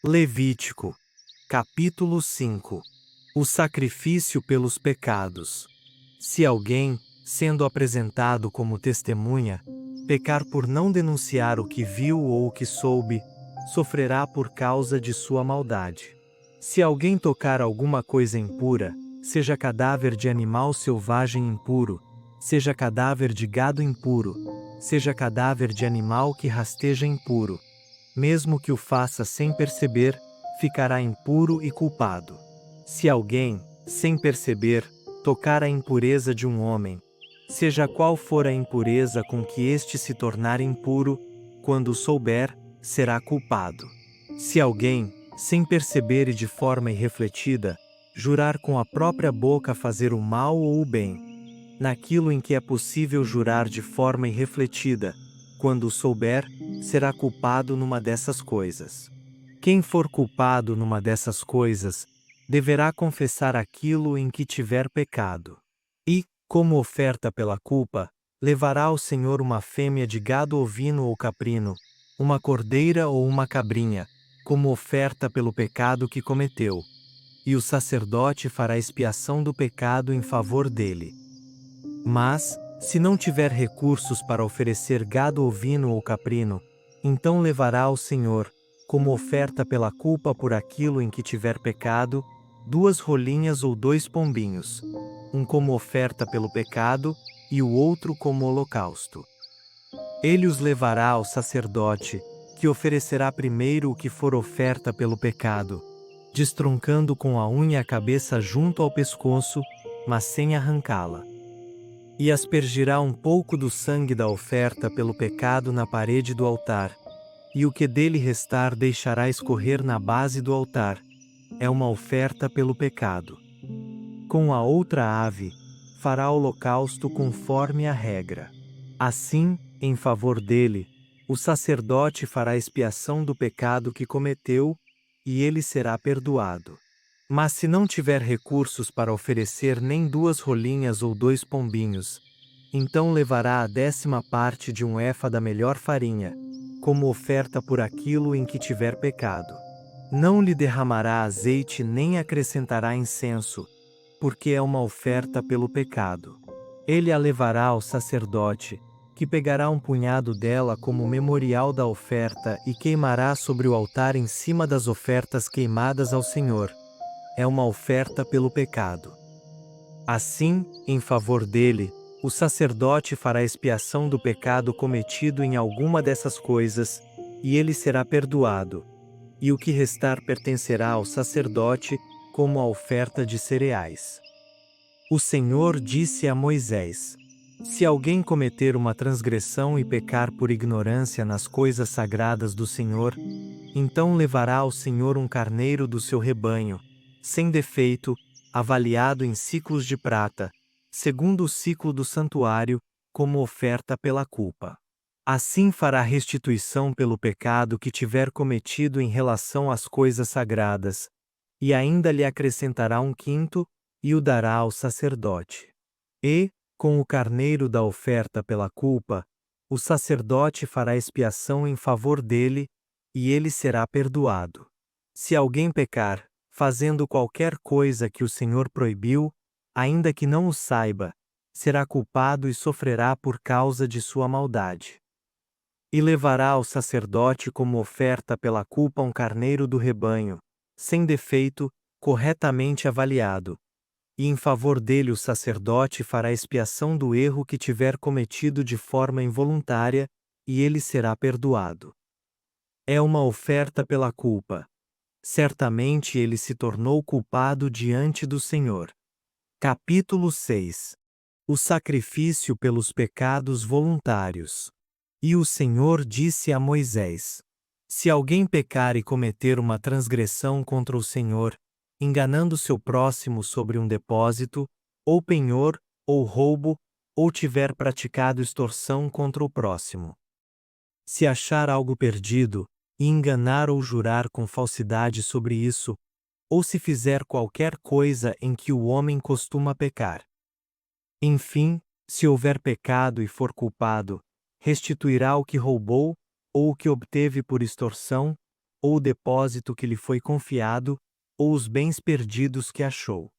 Levítico, capítulo 5. O sacrifício pelos pecados. Se alguém, sendo apresentado como testemunha, pecar por não denunciar o que viu ou o que soube, sofrerá por causa de sua maldade. Se alguém tocar alguma coisa impura, seja cadáver de animal selvagem impuro, seja cadáver de gado impuro, seja cadáver de animal que rasteja impuro, mesmo que o faça sem perceber, ficará impuro e culpado. Se alguém, sem perceber, tocar a impureza de um homem, seja qual for a impureza com que este se tornar impuro, quando souber, será culpado. Se alguém, sem perceber e de forma irrefletida, jurar com a própria boca fazer o mal ou o bem, naquilo em que é possível jurar de forma irrefletida, quando souber, será culpado numa dessas coisas. Quem for culpado numa dessas coisas, deverá confessar aquilo em que tiver pecado. E, como oferta pela culpa, levará ao Senhor uma fêmea de gado ovino ou caprino, uma cordeira ou uma cabrinha, como oferta pelo pecado que cometeu. E o sacerdote fará expiação do pecado em favor dele. Mas, se não tiver recursos para oferecer gado ovino ou caprino, então levará ao Senhor, como oferta pela culpa por aquilo em que tiver pecado, 2 rolinhas ou 2 pombinhos, um como oferta pelo pecado, e o outro como holocausto. Ele os levará ao sacerdote, que oferecerá primeiro o que for oferta pelo pecado, destroncando com a unha a cabeça junto ao pescoço, mas sem arrancá-la. E aspergirá um pouco do sangue da oferta pelo pecado na parede do altar, e o que dele restar deixará escorrer na base do altar. É uma oferta pelo pecado. Com a outra ave, fará holocausto conforme a regra. Assim, em favor dele, o sacerdote fará expiação do pecado que cometeu, e ele será perdoado. Mas se não tiver recursos para oferecer nem 2 rolinhas ou 2 pombinhos, então levará a 10ª parte de um efa da melhor farinha, como oferta por aquilo em que tiver pecado. Não lhe derramará azeite nem acrescentará incenso, porque é uma oferta pelo pecado. Ele a levará ao sacerdote, que pegará um punhado dela como memorial da oferta e queimará sobre o altar em cima das ofertas queimadas ao Senhor. É uma oferta pelo pecado. Assim, em favor dele, o sacerdote fará expiação do pecado cometido em alguma dessas coisas, e ele será perdoado. E o que restar pertencerá ao sacerdote, como a oferta de cereais. O Senhor disse a Moisés: Se alguém cometer uma transgressão e pecar por ignorância nas coisas sagradas do Senhor, então levará ao Senhor um carneiro do seu rebanho, sem defeito, avaliado em siclos de prata, segundo o ciclo do santuário, como oferta pela culpa. Assim fará restituição pelo pecado que tiver cometido em relação às coisas sagradas, e ainda lhe acrescentará um quinto, e o dará ao sacerdote. E, com o carneiro da oferta pela culpa, o sacerdote fará expiação em favor dele, e ele será perdoado. Se alguém pecar, fazendo qualquer coisa que o Senhor proibiu, ainda que não o saiba, será culpado e sofrerá por causa de sua maldade. E levará ao sacerdote como oferta pela culpa um carneiro do rebanho, sem defeito, corretamente avaliado. E em favor dele o sacerdote fará expiação do erro que tiver cometido de forma involuntária, e ele será perdoado. É uma oferta pela culpa. Certamente ele se tornou culpado diante do Senhor. Capítulo 6. O sacrifício pelos pecados voluntários. E o Senhor disse a Moisés: Se alguém pecar e cometer uma transgressão contra o Senhor, enganando seu próximo sobre um depósito, ou penhor, ou roubo, ou tiver praticado extorsão contra o próximo. Se achar algo perdido, e enganar ou jurar com falsidade sobre isso, ou se fizer qualquer coisa em que o homem costuma pecar. Enfim, se houver pecado e for culpado, restituirá o que roubou, ou o que obteve por extorsão, ou o depósito que lhe foi confiado, ou os bens perdidos que achou,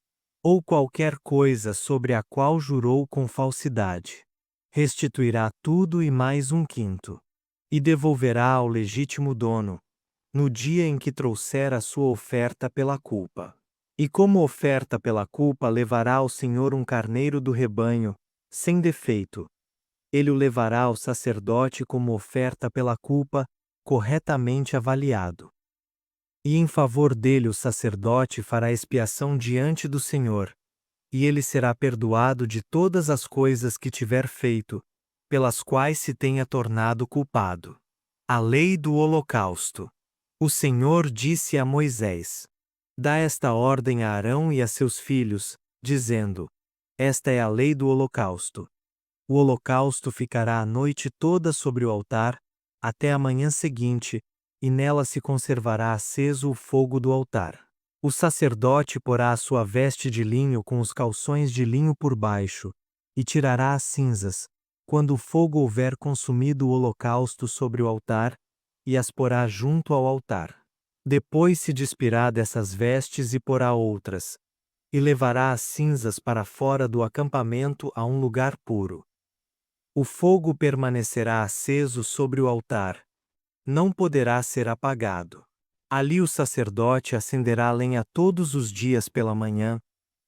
ou qualquer coisa sobre a qual jurou com falsidade. Restituirá tudo e mais um quinto, e devolverá ao legítimo dono, no dia em que trouxer a sua oferta pela culpa. E como oferta pela culpa levará ao Senhor um carneiro do rebanho, sem defeito. Ele o levará ao sacerdote como oferta pela culpa, corretamente avaliado. E em favor dele o sacerdote fará expiação diante do Senhor, e ele será perdoado de todas as coisas que tiver feito, pelas quais se tenha tornado culpado. A lei do holocausto. O Senhor disse a Moisés: Dá esta ordem a Arão e a seus filhos, dizendo: Esta é a lei do holocausto. O holocausto ficará a noite toda sobre o altar, até a manhã seguinte, e nela se conservará aceso o fogo do altar. O sacerdote porá a sua veste de linho com os calções de linho por baixo, e tirará as cinzas, quando o fogo houver consumido o holocausto sobre o altar, e as porá junto ao altar. Depois se despirá dessas vestes e porá outras, e levará as cinzas para fora do acampamento a um lugar puro. O fogo permanecerá aceso sobre o altar. Não poderá ser apagado. Ali o sacerdote acenderá a lenha todos os dias pela manhã,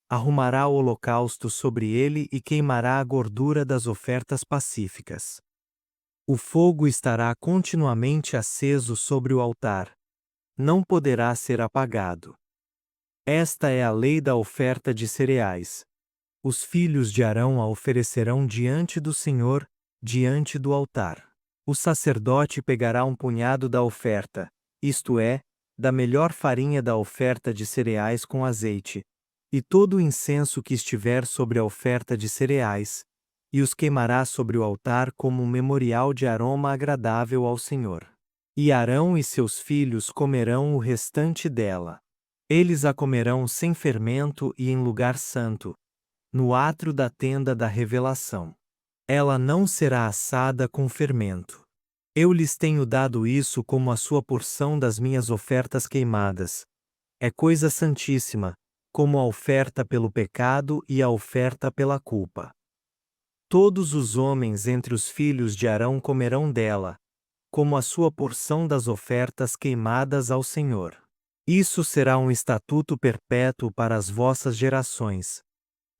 arrumará o holocausto sobre ele e queimará a gordura das ofertas pacíficas. O fogo estará continuamente aceso sobre o altar. Não poderá ser apagado. Esta é a lei da oferta de cereais. Os filhos de Arão a oferecerão diante do Senhor, diante do altar. O sacerdote pegará um punhado da oferta, isto é, da melhor farinha da oferta de cereais com azeite, e todo o incenso que estiver sobre a oferta de cereais, e os queimará sobre o altar como um memorial de aroma agradável ao Senhor. E Arão e seus filhos comerão o restante dela. Eles a comerão sem fermento e em lugar santo, no átrio da tenda da revelação. Ela não será assada com fermento. Eu lhes tenho dado isso como a sua porção das minhas ofertas queimadas. É coisa santíssima, como a oferta pelo pecado e a oferta pela culpa. Todos os homens entre os filhos de Arão comerão dela, como a sua porção das ofertas queimadas ao Senhor. Isso será um estatuto perpétuo para as vossas gerações.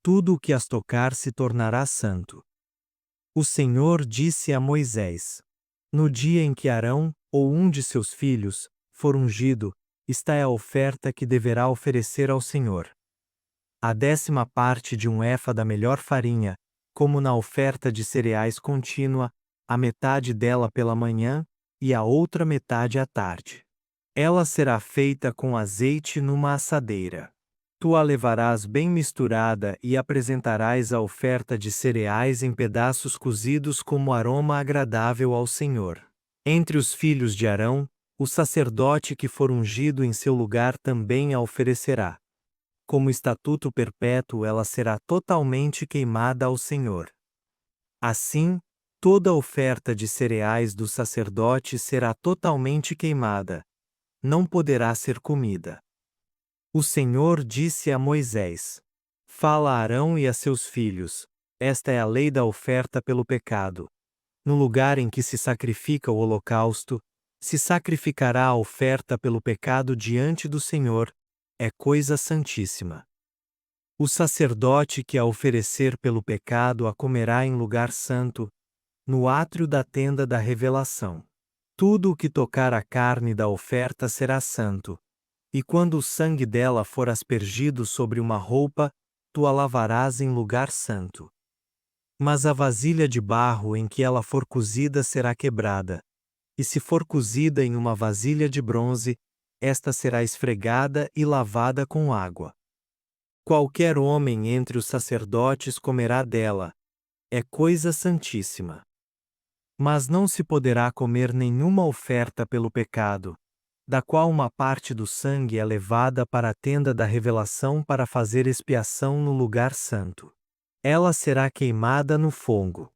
Tudo o que as tocar se tornará santo. O Senhor disse a Moisés: No dia em que Arão, ou um de seus filhos, for ungido, está a oferta que deverá oferecer ao Senhor. A 10ª parte de um efa da melhor farinha, como na oferta de cereais contínua, a metade dela pela manhã, e a outra metade à tarde. Ela será feita com azeite numa assadeira. Tu a levarás bem misturada e apresentarás a oferta de cereais em pedaços cozidos como aroma agradável ao Senhor. Entre os filhos de Arão, o sacerdote que for ungido em seu lugar também a oferecerá. Como estatuto perpétuo ela será totalmente queimada ao Senhor. Assim, toda oferta de cereais do sacerdote será totalmente queimada. Não poderá ser comida. O Senhor disse a Moisés: Fala a Arão e a seus filhos, esta é a lei da oferta pelo pecado. No lugar em que se sacrifica o holocausto, se sacrificará a oferta pelo pecado diante do Senhor, é coisa santíssima. O sacerdote que a oferecer pelo pecado a comerá em lugar santo, no átrio da tenda da revelação. Tudo o que tocar a carne da oferta será santo. E quando o sangue dela for aspergido sobre uma roupa, tu a lavarás em lugar santo. Mas a vasilha de barro em que ela for cozida será quebrada. E se for cozida em uma vasilha de bronze, esta será esfregada e lavada com água. Qualquer homem entre os sacerdotes comerá dela. É coisa santíssima. Mas não se poderá comer nenhuma oferta pelo pecado, da qual uma parte do sangue é levada para a tenda da revelação para fazer expiação no lugar santo. Ela será queimada no fogo.